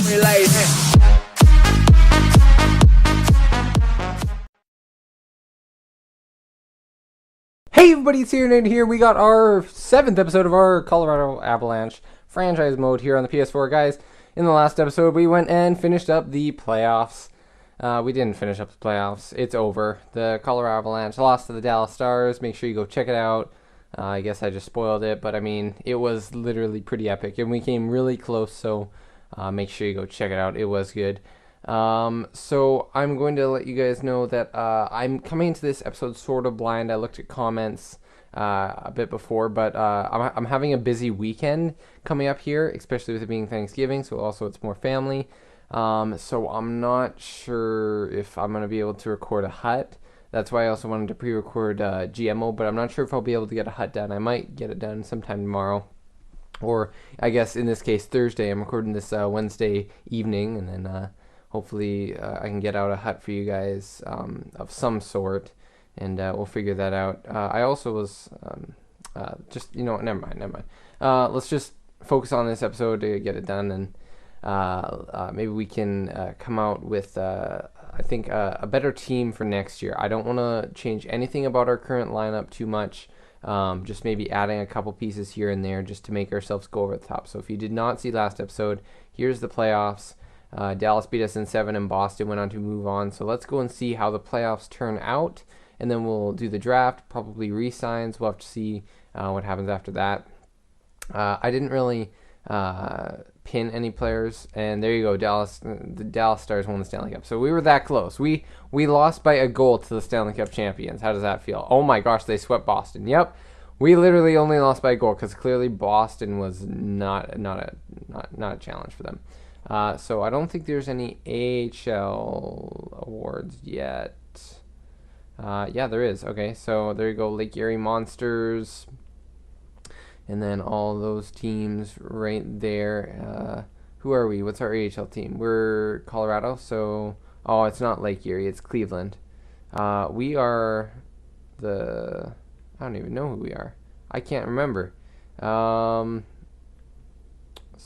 Hey everybody, it's Aaronator here. We got our 7th episode of our Colorado Avalanche franchise mode here on the PS4, guys. In the last episode, we went and finished up the playoffs. We didn't finish up the playoffs. It's over. The Colorado Avalanche lost to the Dallas Stars. Make sure you go check it out. I guess I just spoiled it, but I mean, it was literally pretty epic, and we came really close, so make sure you go check it out. It was good. So I'm going to let you guys know that I'm coming into this episode sort of blind. I looked at comments a bit before, but I'm having a busy weekend coming up here, especially with it being Thanksgiving, so also it's more family. So I'm not sure if I'm going to be able to record a hut. That's why I also wanted to pre-record GMO, but I'm not sure if I'll be able to get a hut done. I might get it done sometime tomorrow. Or I guess in this case Thursday. I'm recording this Wednesday evening, and then hopefully I can get out a hut for you guys of some sort, and we'll figure that out. I also was just, never mind. Let's just focus on this episode to get it done, and maybe we can come out with, I think, a better team for next year. I don't want to change anything about our current lineup too much. Just maybe adding a couple pieces here and there just to make ourselves go over the top. So if you did not see last episode, here's the playoffs. Dallas beat us in 7 and Boston went on to move on. So let's go and see how the playoffs turn out, and then we'll do the draft, probably re-signs. We'll have to see what happens after that. I didn't really pin any players, and there you go. The Dallas Stars won the Stanley Cup. So we were that close. We lost by a goal to the Stanley Cup champions. How does that feel? Oh my gosh, they swept Boston. Yep. We literally only lost by a goal because clearly Boston was not a challenge for them. So I don't think there's any AHL awards yet. Yeah, there is. Okay, so there you go. Lake Erie Monsters. And then all those teams right there. Who are we? What's our AHL team? We're Colorado. So, it's not Lake Erie. It's Cleveland. We are I don't even know who we are. I can't remember. So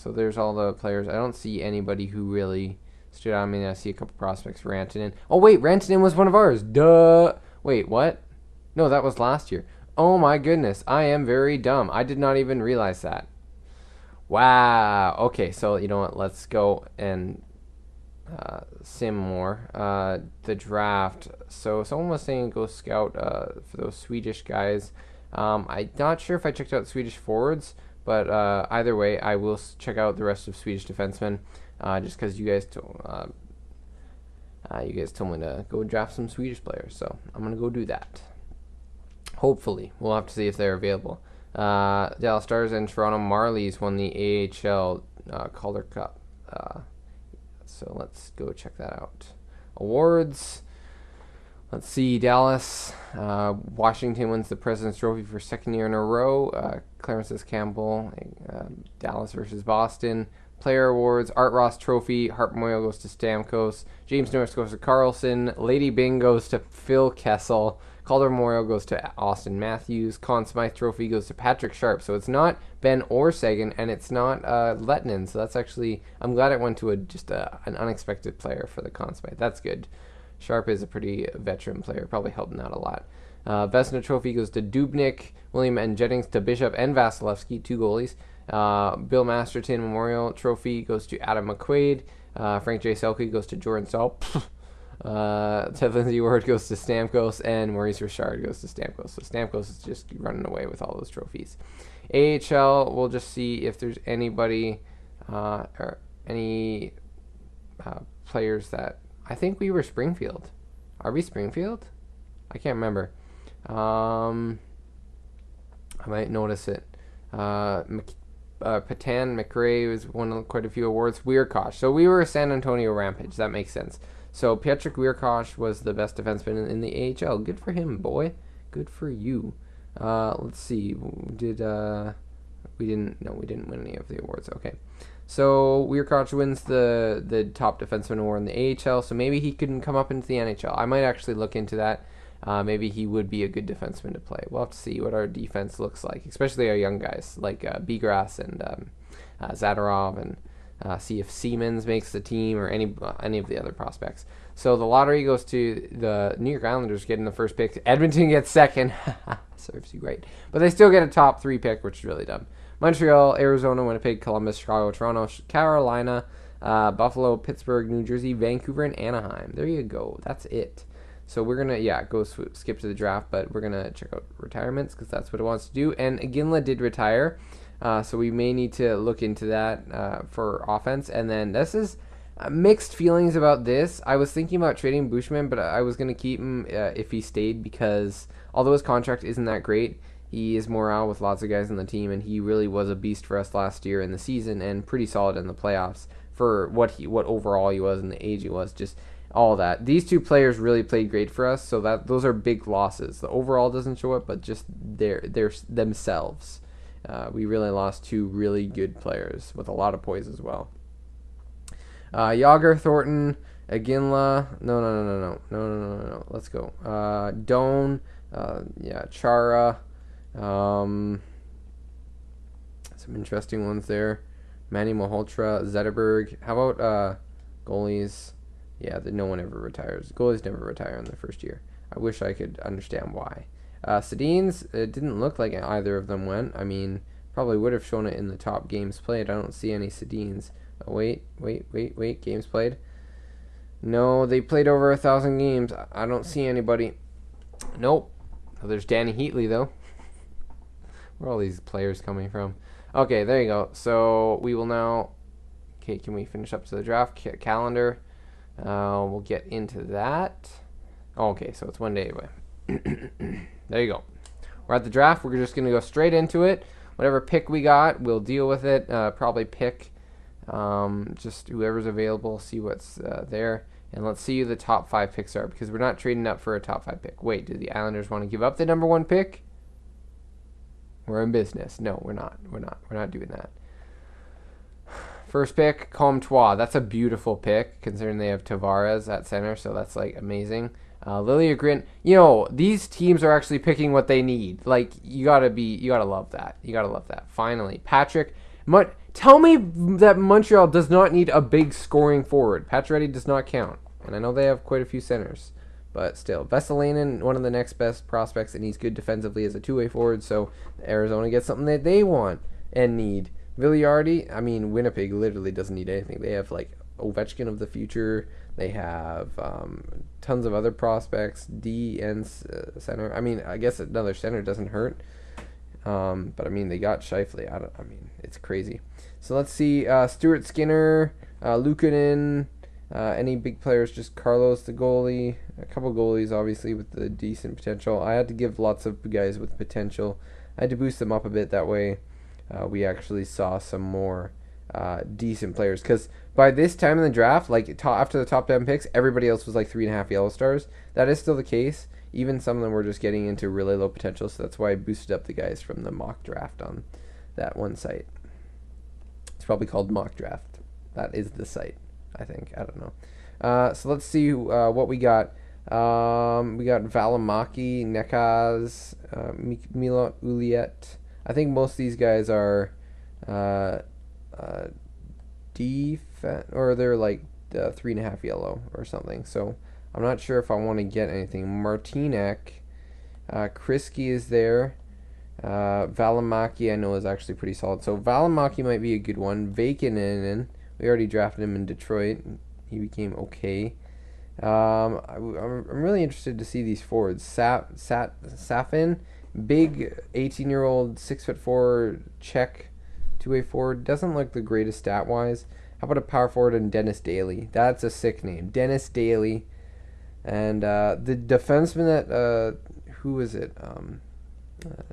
there's all the players. I don't see anybody who really stood out. I mean, I see a couple prospects. Rantanen. Oh, wait. Rantanen was one of ours. Duh. Wait, what? No, that was last year. Oh, my goodness. I am very dumb. I did not even realize that. Wow. Okay, so you know what? Let's go and sim more. The draft. So someone was saying go scout for those Swedish guys. I'm not sure if I checked out Swedish forwards. But either way, I will check out the rest of Swedish defensemen, just because you guys told me to go draft some Swedish players. So I'm gonna go do that. Hopefully, we'll have to see if they're available. Dallas Stars and Toronto Marlies won the AHL Calder Cup. So let's go check that out. Awards. Let's see, Dallas. Washington wins the President's Trophy for second year in a row. Clarence Campbell. Dallas versus Boston. Player awards. Art Ross Trophy. Hart Memorial goes to Stamkos. James Norris goes to Carlson. Lady Bing goes to Phil Kessel. Calder Memorial goes to Austin Matthews. Conn Smythe Trophy goes to Patrick Sharp. So it's not Ben or Sagan, and it's not Lettinen. So that's actually, I'm glad it went to an unexpected player for the Conn Smythe. That's good. Sharp is a pretty veteran player, probably helping out a lot. Vezina Trophy goes to Dubnyk, William and Jennings to Bishop and Vasilevsky, 2 goalies. Bill Masterton Memorial Trophy goes to Adam McQuaid. Frank J. Selke goes to Jordan Staal. Ted Lindsay Ward goes to Stamkos, and Maurice Richard goes to Stamkos. So Stamkos is just running away with all those trophies. AHL, we'll just see if there's anybody or any players that... I think we were Springfield. Are we Springfield? I can't remember. I might notice it. Patan McRae was won quite a few awards. Weirkosh. So we were San Antonio Rampage. That makes sense. So Patrick Weirkosh was the best defenseman in the AHL. Good for him, boy. Good for you. Let's see. We didn't win any of the awards. Okay. So Weirkoch wins the top defenseman award in the AHL, so maybe he couldn't come up into the NHL. I might actually look into that. Maybe he would be a good defenseman to play. We'll have to see what our defense looks like, especially our young guys like Bigras and Zadorov and see if Siemens makes the team or any of the other prospects. So the lottery goes to the New York Islanders getting the first pick. Edmonton gets second. Serves you right. But they still get a top 3 pick, which is really dumb. Montreal, Arizona, Winnipeg, Columbus, Chicago, Toronto, Carolina, Buffalo, Pittsburgh, New Jersey, Vancouver, and Anaheim. There you go. That's it. So we're going to, skip to the draft, but we're going to check out retirements because that's what it wants to do. And Iginla did retire, so we may need to look into that for offense. And then this is mixed feelings about this. I was thinking about trading Bushman, but I was going to keep him if he stayed because although his contract isn't that great, he is morale with lots of guys on the team, and he really was a beast for us last year in the season and pretty solid in the playoffs for what overall he was and the age he was, just all that. These 2 players really played great for us, so those are big losses. The overall doesn't show it, but just their themselves. We really lost 2 really good players with a lot of poise as well. Yager, Thornton, Iginla. No. Let's go. Doan. Chara. Some interesting ones there. Manny Malhotra, Zetterberg. How about goalies? Yeah, no one ever retires. Goalies never retire in the first year. I wish I could understand why. Sedins, it didn't look like either of them went. I mean, probably would have shown it in the top games played. I don't see any Sedins. Oh, wait. Games played? No, they played over 1,000 games. I don't see anybody. Nope. Oh, there's Danny Heatley, though. Where are all these players coming from? Okay, there you go. So we will now... Okay, can we finish up to the draft calendar? We'll get into that. Okay, so it's 1 day away. There you go. We're at the draft. We're just going to go straight into it. Whatever pick we got, we'll deal with it. Probably pick just whoever's available, see what's there. And let's see who the top 5 picks are, because we're not trading up for a top 5 pick. Wait, do the Islanders want to give up the number 1 pick? We're in business. No, we're not. We're not doing that. First pick, Comtois. That's a beautiful pick, considering they have Tavares at center, so that's, like, amazing. Liljegren. You know, these teams are actually picking what they need. Like, you gotta love that. You gotta love that. Finally. Patrick. Tell me that Montreal does not need a big scoring forward. Pacioretty does not count. And I know they have quite a few centers. But still, Vesalainen, one of the next best prospects, and he's good defensively as a two-way forward, so Arizona gets something that they want and need. Villiardi, I mean, Winnipeg literally doesn't need anything. They have, like, Ovechkin of the future. They have tons of other prospects, D and center. I mean, I guess another center doesn't hurt. But, I mean, they got Scheifele. It's crazy. So, let's see. Stuart Skinner, Luukkonen, any big players, just Carlos, the goalie. A couple goalies, obviously, with the decent potential. I had to give lots of guys with potential. I had to boost them up a bit. That way we actually saw some more decent players. Because by this time in the draft, like after the top 10 picks, everybody else was like 3.5 yellow stars. That is still the case. Even some of them were just getting into really low potential. So that's why I boosted up the guys from the mock draft on that one site. It's probably called Mock Draft. That is the site, I think. I don't know. So let's see what we got. We got Valimaki, Nekaz, Milo Uliet. I think most of these guys are or they're like 3.5 yellow or something. So I'm not sure if I want to get anything. Martinek, Krisky is there. Valimaki I know is actually pretty solid. So Valimaki might be a good one. Vakinen, we already drafted him in Detroit. He became okay. I'm really interested to see these forwards. Safin, big 18-year-old, 6'4" Czech two-way forward. Doesn't look the greatest stat-wise. How about a power forward in Dennis Daly? That's a sick name. Dennis Daly. And the defenseman that, who was it?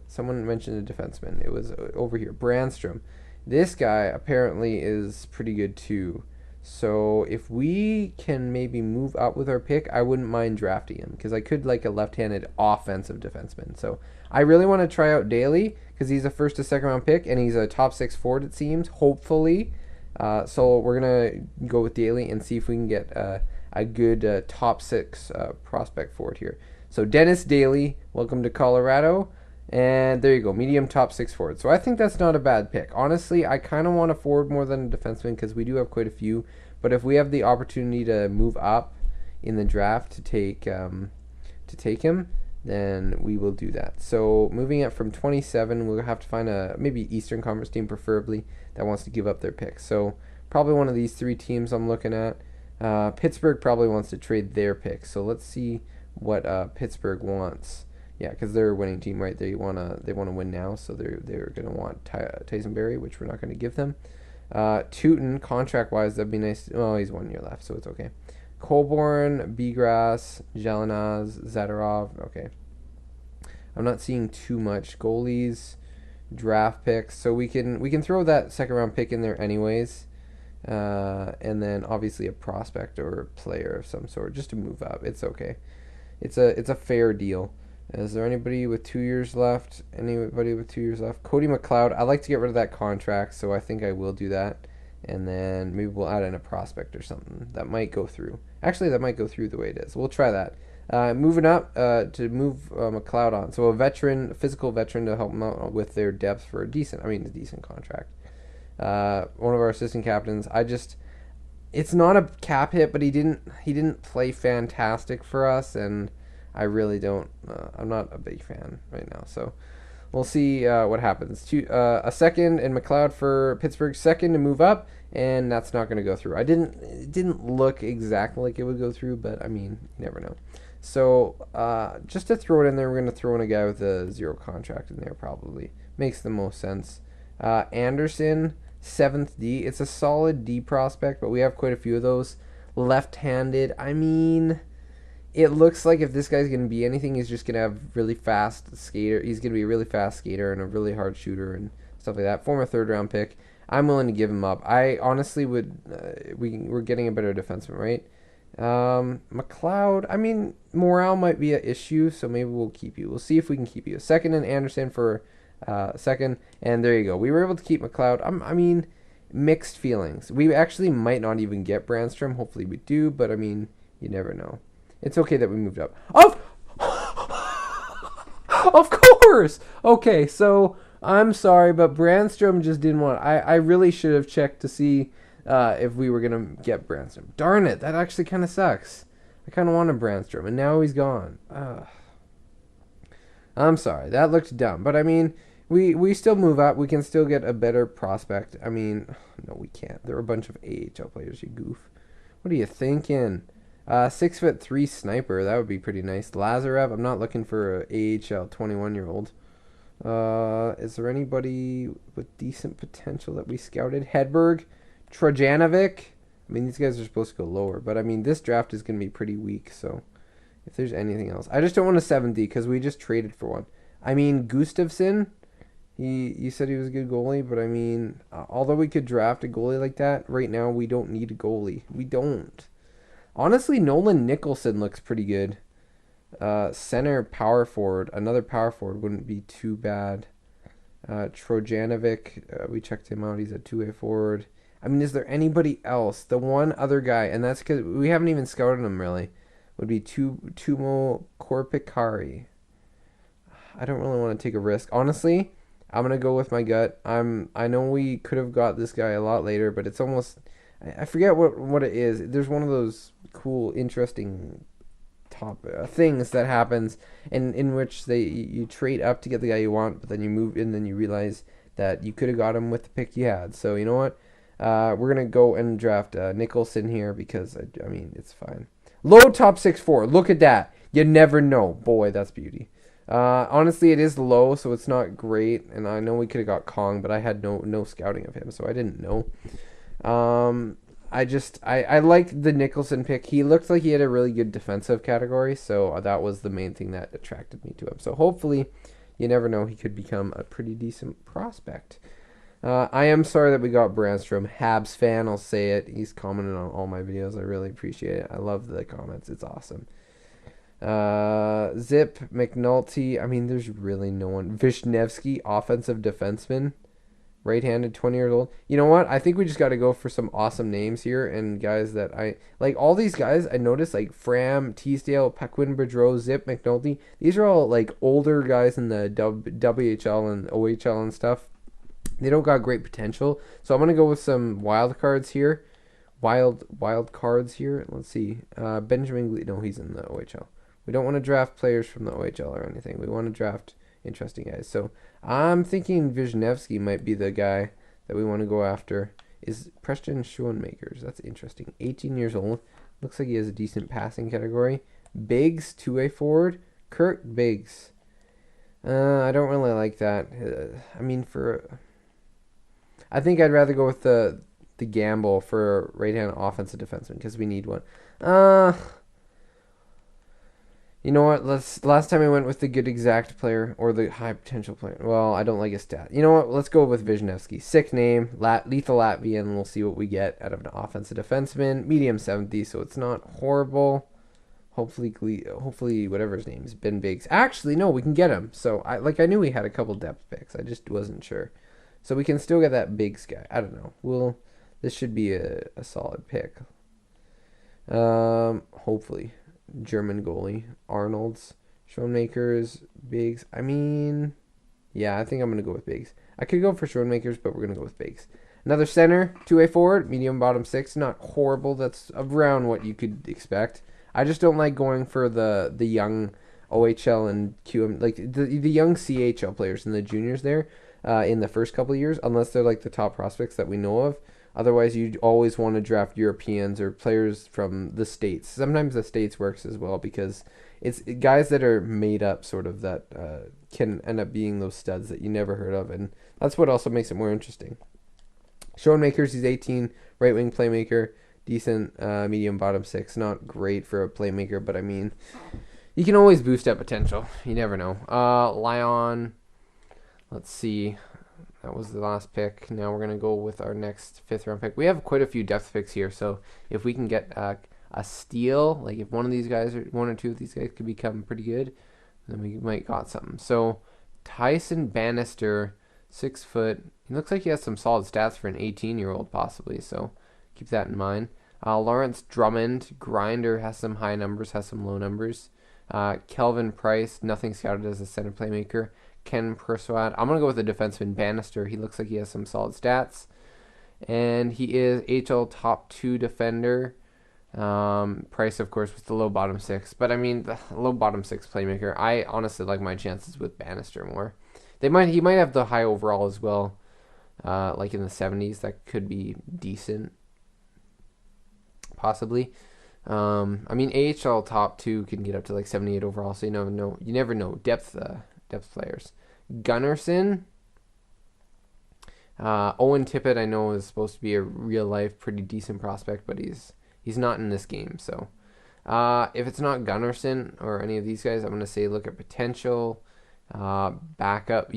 Someone mentioned a defenseman. It was over here. Brandstrom. This guy apparently is pretty good too. So if we can maybe move up with our pick, I wouldn't mind drafting him because I could like a left-handed offensive defenseman. So I really want to try out Daly because he's a first to second round pick and he's a top 6 forward, it seems, hopefully. So we're going to go with Daly and see if we can get a good top 6 prospect forward here. So Dennis Daly, welcome to Colorado. And there you go, medium top 6 forward. So I think that's not a bad pick. Honestly, I kind of want a forward more than a defenseman because we do have quite a few. But if we have the opportunity to move up in the draft to take him, then we will do that. So moving up from 27, we'll have to find a maybe Eastern Conference team preferably that wants to give up their picks. So probably one of these 3 teams I'm looking at. Pittsburgh probably wants to trade their picks. So let's see what Pittsburgh wants. Yeah, because they're a winning team, right? They wanna win now, so they're gonna want Tyson Berry, which we're not gonna give them. Tootin, contract wise, that'd be nice. Oh, he's 1 year left, so it's okay. Colborne, Bigras, Jelinaz, Zadorov. Okay, I'm not seeing too much goalies, draft picks, so we can throw that second round pick in there anyways, and then obviously a prospect or a player of some sort just to move up. It's okay. It's a fair deal. Is there anybody with 2 years left? Anybody with 2 years left? Cody McLeod. I'd like to get rid of that contract, so I think I will do that. And then maybe we'll add in a prospect or something. That might go through. Actually, that might go through the way it is. We'll try that. Moving up to move McLeod on. So a physical veteran to help them out with their depth for a decent contract. One of our assistant captains. It's not a cap hit, but he didn't play fantastic for us, and I really don't. I'm not a big fan right now, so we'll see what happens. A second and McLeod for Pittsburgh, second to move up, and that's not going to go through. It didn't look exactly like it would go through, but I mean, you never know. So just to throw it in there, we're going to throw in a guy with a 0 contract in there. Probably makes the most sense. Anderson, 7th D. It's a solid D prospect, but we have quite a few of those. Left-handed. I mean, it looks like if this guy's going to be anything, he's just going to have really fast skater. He's going to be a really fast skater and a really hard shooter and stuff like that. Former 3rd-round pick. I'm willing to give him up. I honestly would. We're getting a better defenseman, right? McLeod. I mean, morale might be an issue, so maybe we'll keep you. We'll see if we can keep you. Second and Anderson for second, and there you go. We were able to keep McLeod. I mean, mixed feelings. We actually might not even get Brandstrom. Hopefully we do, but I mean, you never know. It's okay that we moved up. Of course! Okay, so I'm sorry, but Brandstrom just didn't want... I really should have checked to see if we were going to get Brandstrom. Darn it, that actually kind of sucks. I kind of wanted Brandstrom, and now he's gone. I'm sorry, that looked dumb. But, I mean, we still move up. We can still get a better prospect. I mean, no, we can't. There are a bunch of AHL players, you goof. What are you thinking? 6'3" sniper, that would be pretty nice. Lazarev, I'm not looking for a AHL 21-year-old. Is there anybody with decent potential that we scouted? Hedberg, Trojanovic. I mean, these guys are supposed to go lower, but I mean, this draft is going to be pretty weak, so if there's anything else. I just don't want a 70 because we just traded for one. I mean, Gustafsson, you said he was a good goalie, but I mean, although we could draft a goalie like that, right now we don't need a goalie. We don't. Honestly, Nolan Nicholson looks pretty good. Center power forward. Another power forward wouldn't be too bad. Trojanovic, we checked him out. He's a 2-way forward. I mean, is there anybody else? The one other guy, and that's because we haven't even scouted him really, would be Tumo Korpikari. I don't really want to take a risk. Honestly, I'm going to go with my gut. I know we could have got this guy a lot later, but it's almost... I forget what it is. There's one of those cool, interesting things that happens in which you trade up to get the guy you want, but then you move in, then you realize that you could have got him with the pick you had. So you know what? We're gonna go and draft Nicholson here because I mean it's fine. Low top 6'4". Look at that. You never know. Boy, that's beauty. Honestly, it is low, so it's not great. And I know we could have got Kong, but I had no scouting of him, so I didn't know. I liked the Nicholson pick. He looked like he had a really good defensive category, so that was the main thing that attracted me to him. So hopefully, you never know, he could become a pretty decent prospect. I am sorry that we got Brandstrom. Habs fan, I'll say it. He's commented on all my videos. I really appreciate it. I love the comments. It's awesome. Zip, McNulty. I mean, there's really no one. Vishnevsky, offensive defenseman. Right-handed, 20 years old. You know what? I think we just got to go for some awesome names here and guys that I like. All these guys I noticed, like Fram, Teasdale, Pequin, Boudreau, Zip, McNulty. These are all like older guys in the WHL and OHL and stuff. They don't got great potential, so I'm gonna go with some wild cards here. Wild cards here. Let's see. Benjamin Gle- no, he's in the OHL. We don't want to draft players from the OHL or anything. We want to draft interesting guys. So I'm thinking Wisniewski might be the guy that we want to go after. Is Preston Schoenmakers. That's interesting. 18 years old. Looks like he has a decent passing category. Biggs, two-way forward. Kirk Biggs. I don't really like that. I think I'd rather go with the gamble for right-hand offensive defenseman because we need one. You know what? Last time I went with the good exact player or the high potential player. Well, I don't like his stat. You know what? Let's go with Wisniewski. Sick name, lethal Latvian. We'll see what we get out of an offensive defenseman. Medium 70, so it's not horrible. Hopefully, whatever his name is, Ben Biggs. Actually, no, we can get him. So I knew we had a couple depth picks. I just wasn't sure. So we can still get that Biggs guy. I don't know. This should be a solid pick. Hopefully. German goalie. Arnold's. Schoenmakers. Biggs. Yeah, I think I'm going to go with Biggs. I could go for Schoenmakers, but we're going to go with Biggs. Another center. Two-way forward. Medium bottom six. Not horrible. That's around what you could expect. I just don't like going for the young OHL and QM, like the young CHL players and the juniors there in the first couple of years, unless they're like the top prospects that we know of. Otherwise, you always want to draft Europeans or players from the States. Sometimes the States works as well because it's guys that are made up sort of that can end up being those studs that you never heard of. And that's what also makes it more interesting. Schoenmakers, he's 18, right wing playmaker, decent medium bottom six. Not great for a playmaker, but you can always boost up potential. You never know. Lyon, let's see. That was the last pick. Now we're going to go with our next 5th round pick. We have quite a few depth picks here, so if we can get a steal, like if one or two of these guys could become pretty good, then we might got something. So Tyson Bannister, 6 foot. He looks like he has some solid stats for an 18-year-old possibly, so keep that in mind. Lawrence Drummond, grinder, has some high numbers, has some low numbers. Kelvin Price, nothing scouted as a center playmaker. Ken Persuad. I'm going to go with the defenseman Bannister. He looks like he has some solid stats. And he is HL top 2 defender. Price, of course, with the low bottom 6. But, the low bottom 6 playmaker. I honestly like my chances with Bannister more. He might have the high overall as well. Like in the 70s. That could be decent. Possibly. AHL top 2 can get up to like 78 overall. So you never know. Depth players. Gunnarsson. Owen Tippett, I know, is supposed to be a real life pretty decent prospect, but he's not in this game. So if it's not Gunnarsson or any of these guys, I'm going to say look at potential. Backup.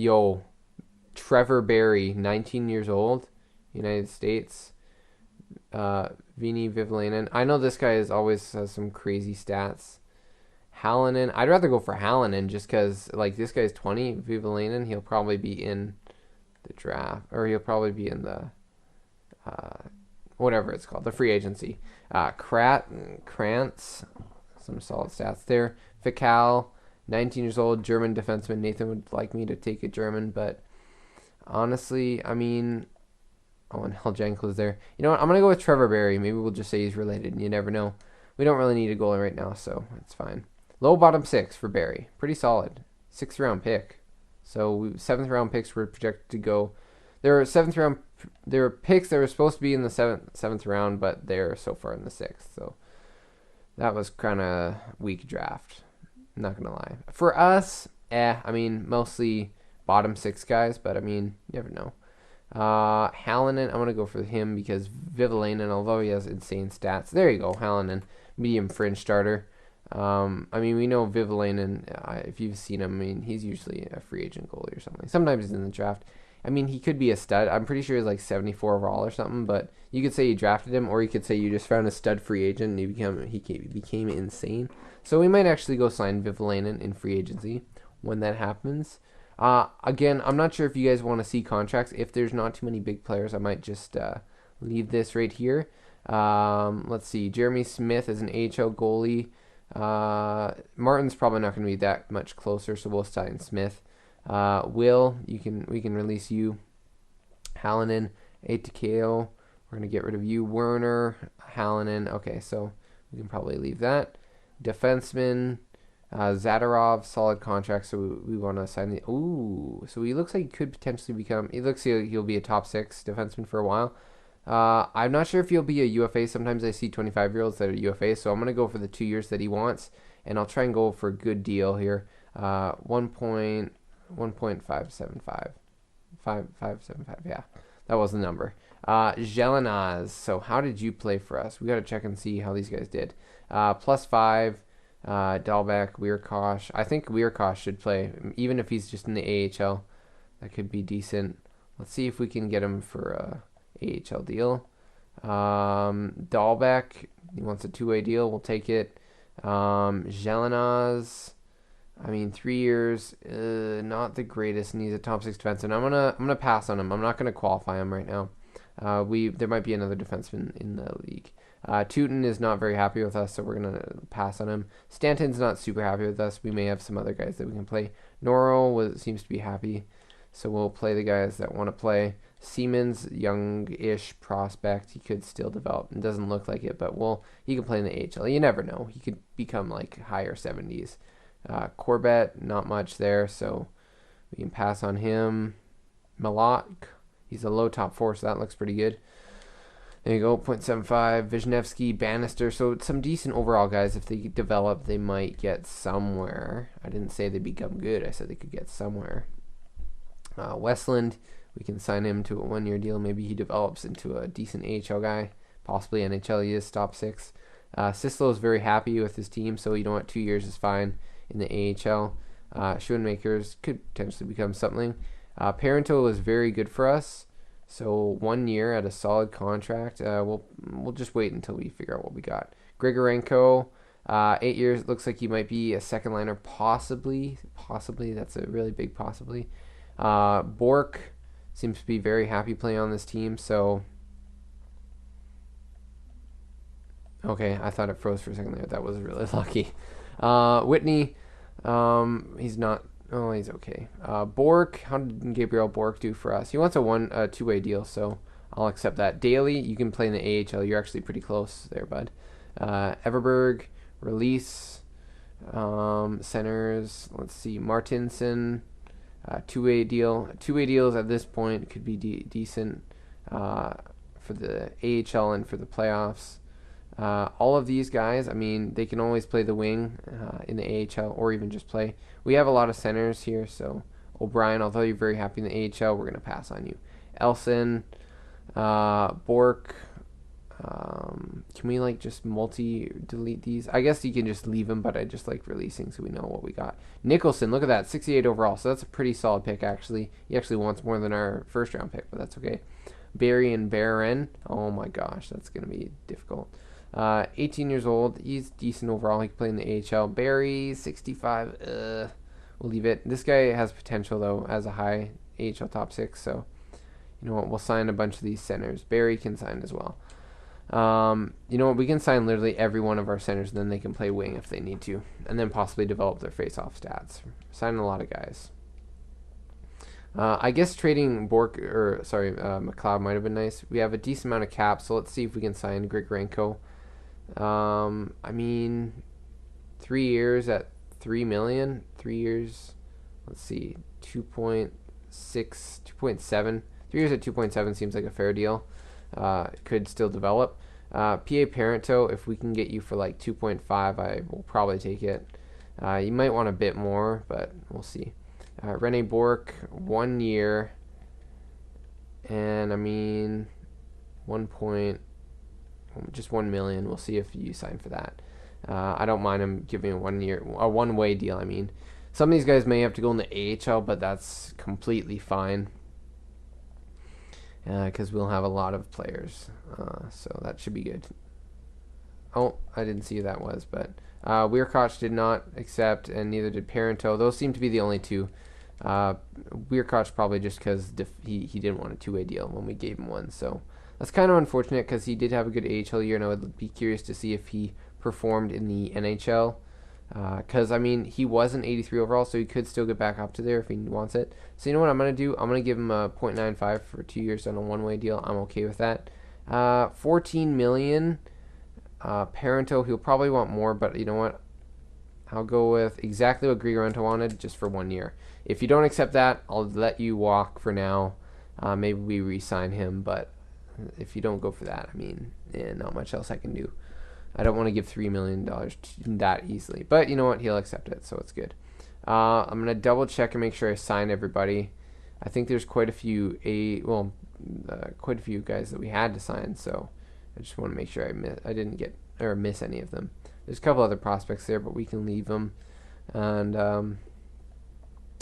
Trevor Barry, 19 years old, United States. Vini Vivlainen. I know this guy always has some crazy stats. Hallinan. I'd rather go for Hallinan just because, this guy's 20. Vivlainen, he'll probably be in the draft, or he'll probably be in the, whatever it's called, the free agency. Krantz, some solid stats there. Fikal, 19 years old, German defenseman. Nathan would like me to take a German, but honestly, and Heljenko is there. You know what? I'm going to go with Trevor Barry. Maybe we'll just say he's related, and you never know. We don't really need a goalie right now, so it's fine. Low bottom 6 for Barry. Pretty solid. 6th round pick. So 7th round picks were projected to go. There are picks that were supposed to be in the 7th round, but they're so far in the 6th. So that was kind of weak draft. I'm not going to lie. For us, mostly bottom 6 guys, but you never know. Hallinan, I'm going to go for him because Vivlainen, although he has insane stats. There you go, Hallinan, medium fringe starter. We know Vivlainen, if you've seen him, he's usually a free agent goalie or something. Sometimes he's in the draft. He could be a stud. I'm pretty sure he's like 74 overall or something, but you could say you drafted him, or you could say you just found a stud free agent and he became insane. So we might actually go sign Vivlainen in free agency when that happens. Again, I'm not sure if you guys want to see contracts. If there's not too many big players, I might just leave this right here. Let's see. Jeremy Smith is an AHL goalie. Martin's probably not going to be that much closer, so we'll sign Smith. Will, we can release you. Hallinan, Atakeo, we're going to get rid of you. Werner, Hallinan, okay, so we can probably leave that. Defenseman, Zadarov, solid contract, so we want to sign the... Ooh, so he looks like he could potentially become... He looks like he'll be a top 6 defenseman for a while. I'm not sure if he'll be a UFA. Sometimes I see 25-year-olds that are UFA, so I'm going to go for the 2 years that he wants, and I'll try and go for a good deal here. 1.575. 575, yeah. That was the number. Jelenaz. So how did you play for us? We got to check and see how these guys did. +5. Dahlbeck, Weirkosh. I think Weirkosh should play, even if he's just in the AHL. That could be decent. Let's see if we can get him for a AHL deal. Dahlbeck, he wants a 2-way deal. We'll take it. Jelenaz. I mean, 3 years, not the greatest, and he's a top 6 defenseman. I'm gonna pass on him. I'm not gonna qualify him right now. There might be another defenseman in the league. Tootin is not very happy with us, so we're gonna pass on him. Stanton's not super happy with us. We may have some other guys that we can play. Noro seems to be happy, so we'll play the guys that want to play. Siemens, young-ish prospect. He could still develop. It doesn't look like it, but he can play in the AHL. You never know. He could become like higher 70s. Corbett, not much there, so we can pass on him. Malak, he's a low top 4, so that looks pretty good. There you go, 0.75. Wisniewski, Bannister, so some decent overall guys. If they develop, they might get somewhere. I didn't say they become good. I said they could get somewhere. Westland, we can sign him to a 1-year deal. Maybe he develops into a decent AHL guy. Possibly NHL, he is top 6. Sislo is very happy with his team, so you know what, 2 years is fine in the AHL. Schoenmakers could potentially become something. Parento is very good for us, so 1 year at a solid contract. We'll just wait until we figure out what we got. Grigorenko, 8 years. Looks like he might be a second liner, possibly. That's a really big possibly. Bork seems to be very happy playing on this team, so okay, I thought it froze for a second there. That was really lucky. Whitney, he's not. Oh, he's okay. Bork, how did Gabriel Bork do for us? He wants a 2-way deal, so I'll accept that. Daly, you can play in the AHL. You're actually pretty close there, bud. Everberg, release. Centers, let's see. Martinson, 2-way deal. 2-way deals at this point could be decent for the AHL and for the playoffs. All of these guys, I mean, they can always play the wing in the AHL or even just play. We have a lot of centers here, so O'Brien, although you're very happy in the AHL, we're going to pass on you. Elson, Bork, can we like just delete these? I guess you can just leave them, but I just like releasing so we know what we got. Nicholson, look at that, 68 overall, so that's a pretty solid pick actually. He actually wants more than our first round pick, but that's okay. Barry and Barron, oh my gosh, that's going to be difficult. 18 years old. He's decent overall. He can play in the AHL. Barry, 65. We'll leave it. This guy has potential, though, as a high AHL top 6. So, you know what? We'll sign a bunch of these centers. Barry can sign as well. You know what? We can sign literally every one of our centers, and then they can play wing if they need to. And then possibly develop their face-off stats. Sign a lot of guys. I guess trading McLeod might have been nice. We have a decent amount of cap, so let's see if we can sign Grigorenko. I mean, 3 years at $3 million. 3 years. Let's see, 2.6, 2.7. 3 years at 2.7 seems like a fair deal. Could still develop. PA Parento, if we can get you for like 2.5, I will probably take it. You might want a bit more, but we'll see. Rene Bork, 1 year, and I mean, just 1 million. We'll see if you sign for that. I don't mind him giving a 1 year, a 1-way deal. I mean, some of these guys may have to go in the AHL, but that's completely fine because we'll have a lot of players, so that should be good. Oh, I didn't see who that was, but Weirkoch did not accept, and neither did Parento. Those seem to be the only two. Weirkoch probably just because he didn't want a two-way deal when we gave him one. So that's kind of unfortunate because he did have a good AHL year, and I would be curious to see if he performed in the NHL. Because, I mean, he was an 83 overall, so he could still get back up to there if he wants it. So, you know what I'm going to do? I'm going to give him a .95 for 2 years on a one-way deal. I'm okay with that. $14 million. Parento, he'll probably want more, but you know what? I'll go with exactly what Grigorenko wanted, just for 1 year. If you don't accept that, I'll let you walk for now. Maybe we re-sign him, but if you don't go for that, I mean, not much else I can do. I don't want to give $3 million that easily. But you know what? He'll accept it, so it's good. I'm going to double check and make sure I sign everybody. I think there's quite a few quite a few guys that we had to sign, so I just want to make sure I didn't get or miss any of them. There's a couple other prospects there, but we can leave them. And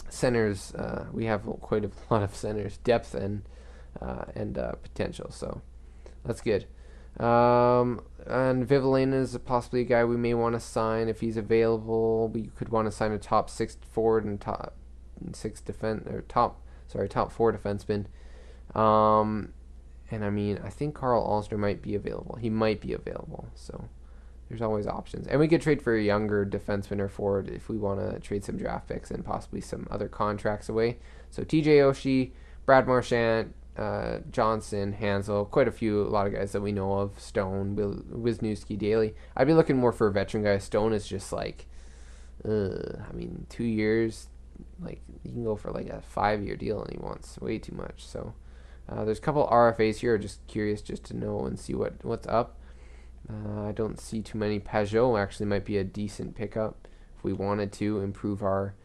centers, we have quite a lot of centers, depth and potential, so that's good. And Vivalena is possibly a guy we may want to sign if he's available. We could want to sign a top 6 forward and top 4 defenseman. And I mean, I think Carl Alster might be available. He might be available, so there's always options. And we could trade for a younger defenseman or forward if we want to trade some draft picks and possibly some other contracts away. So TJ Oshie, Brad Marchand, Johnson, Hansel, quite a lot of guys that we know of. Stone, Wisniewski, Daly. I'd be looking more for a veteran guy. Stone is just like, I mean, 2 years. Like, you can go for like a 5-year deal, and he wants way too much. So there's a couple RFAs here. Just curious, just to know and see what's up. I don't see too many. Pajot actually might be a decent pickup if we wanted to improve our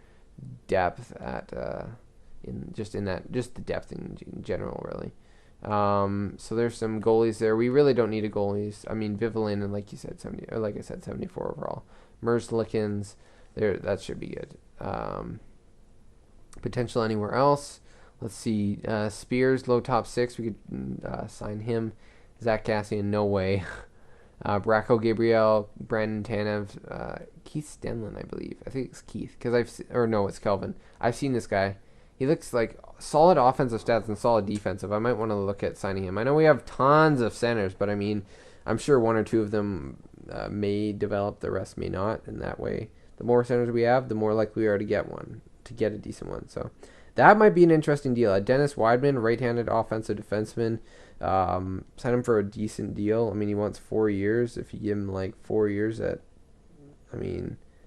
depth at just the depth in general, really. So there's some goalies there. We really don't need a goalies. I mean, Vivalin, and like I said, 74 overall. Merzlikins, that should be good. Potential anywhere else. Let's see. Spears, low top 6. We could sign him. Zach Cassian, no way. Bracco Gabriel, Brandon Tanev, Keith Stenlin, I believe. I think it's Keith, it's Kelvin. I've seen this guy. He looks like solid offensive stats and solid defensive. I might want to look at signing him. I know we have tons of centers, but I mean, I'm sure 1 or 2 of them may develop, the rest may not, and that way, the more centers we have, the more likely we are to get a decent one. So that might be an interesting deal. Dennis Weidman, right-handed offensive defenseman, sign him for a decent deal. I mean, he wants 4 years. If you give him like 4 years you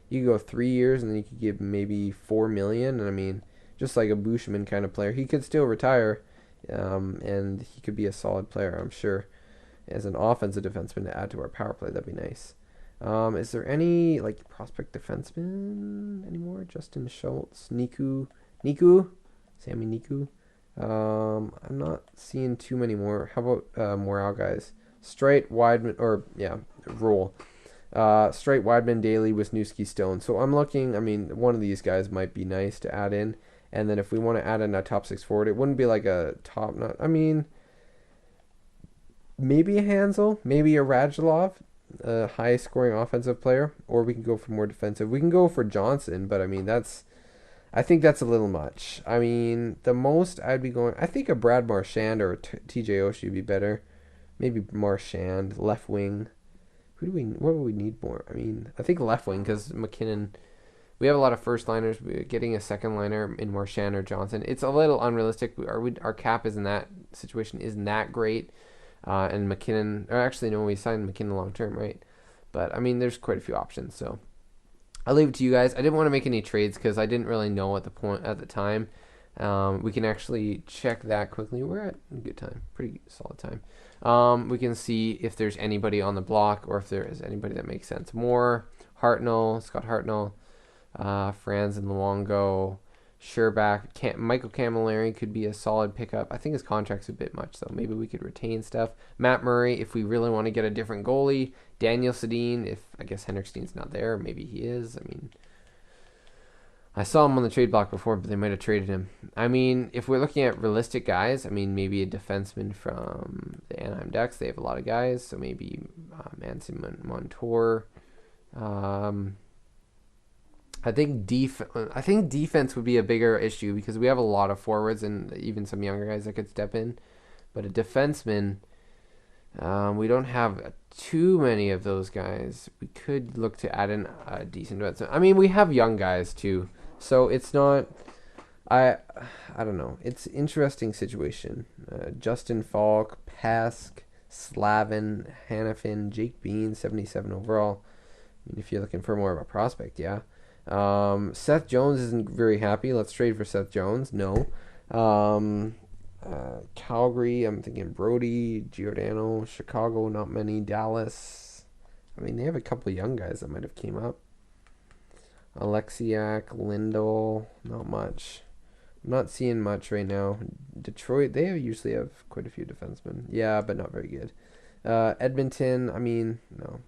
could go 3 years, and then you could give him maybe $4 million. And I mean, just like a Bushman kind of player, he could still retire, and he could be a solid player, I'm sure, as an offensive defenseman to add to our power play. That'd be nice. Is there any like prospect defenseman anymore? Justin Schultz, Sammy Niku. I'm not seeing too many more. How about morale guys? Straight, Weidman, Roll. Straight, Weidman, Daly, Wisniewski, Stone. So I'm looking, I mean, one of these guys might be nice to add in. And then if we want to add in a top 6 forward, it wouldn't be like a top, maybe a Hansel, maybe a Radulov, a high scoring offensive player, or we can go for more defensive. We can go for Johnson, but I mean, I think that's a little much. I mean, the most I'd be going, I think a Brad Marchand or TJ Oshie would be better. Maybe Marchand, left wing. What would we need more? I mean, I think left wing, because McKinnon, we have a lot of first liners. Getting a second liner in Marchand or Johnson, it's a little unrealistic. Our cap isn't that great. And McKinnon, or actually no, we signed McKinnon long term, right? But I mean, there's quite a few options. So I'll leave it to you guys. I didn't want to make any trades because I didn't really know at the time. We can actually check that quickly. We're at a good time, pretty solid time. We can see if there's anybody on the block or if there is anybody that makes sense. Scott Hartnell, Franz and Luongo, Sherbak, Michael Camilleri could be a solid pickup. I think his contract's a bit much, though. Maybe we could retain stuff. Matt Murray, if we really want to get a different goalie. Daniel Sedin, if I guess Henrik Steen's not there. Maybe he is. I mean, I saw him on the trade block before, but they might have traded him. I mean, if we're looking at realistic guys, I mean, maybe a defenseman from the Anaheim Ducks. They have a lot of guys, so maybe Manson Montour. I think defense would be a bigger issue because we have a lot of forwards and even some younger guys that could step in. But a defenseman, we don't have too many of those guys. We could look to add in a decent defenseman. I mean, we have young guys too, so it's not. I I don't know. It's an interesting situation. Justin Falk, Pask, Slavin, Hannafin, Jake Bean, 77 overall. I mean, if you're looking for more of a prospect, yeah. Seth Jones isn't very happy. Let's trade for Seth Jones. No. Calgary, I'm thinking Brody, Giordano, Chicago, not many. Dallas. I mean, they have a couple of young guys that might have came up. Alexiak, Lindell, not much. I'm not seeing much right now. Detroit, they usually have quite a few defensemen. Yeah, but not very good. Edmonton, I mean, no,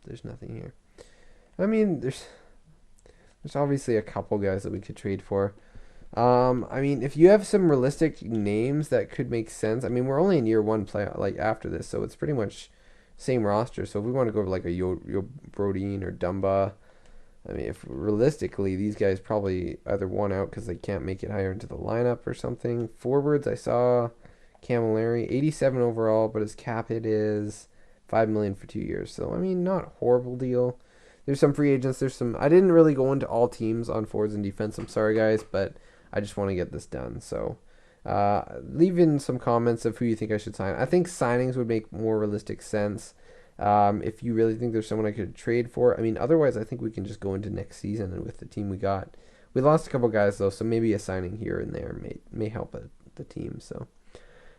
there's nothing here. I mean, there's obviously a couple guys that we could trade for. I mean, if you have some realistic names that could make sense, I mean, we're only in year one play like after this, so it's pretty much same roster. So if we want to go over like a Yo Brodeen or Dumba, I mean, if realistically these guys probably either won out because they can't make it higher into the lineup or something. Forwards, I saw Camilleri, 87 overall, but his cap hit is $5 million for 2 years. So I mean, not a horrible deal. There's some free agents. There's some. I didn't really go into all teams on forwards and defense. I'm sorry, guys, but I just want to get this done. So leave in some comments of who you think I should sign. I think signings would make more realistic sense. If you really think there's someone I could trade for. I mean, otherwise, I think we can just go into next season and with the team we got. We lost a couple guys, though, so maybe a signing here and there may help the team. So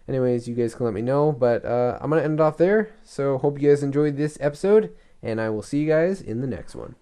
anyways, you guys can let me know. But I'm going to end it off there. So hope you guys enjoyed this episode. And I will see you guys in the next one.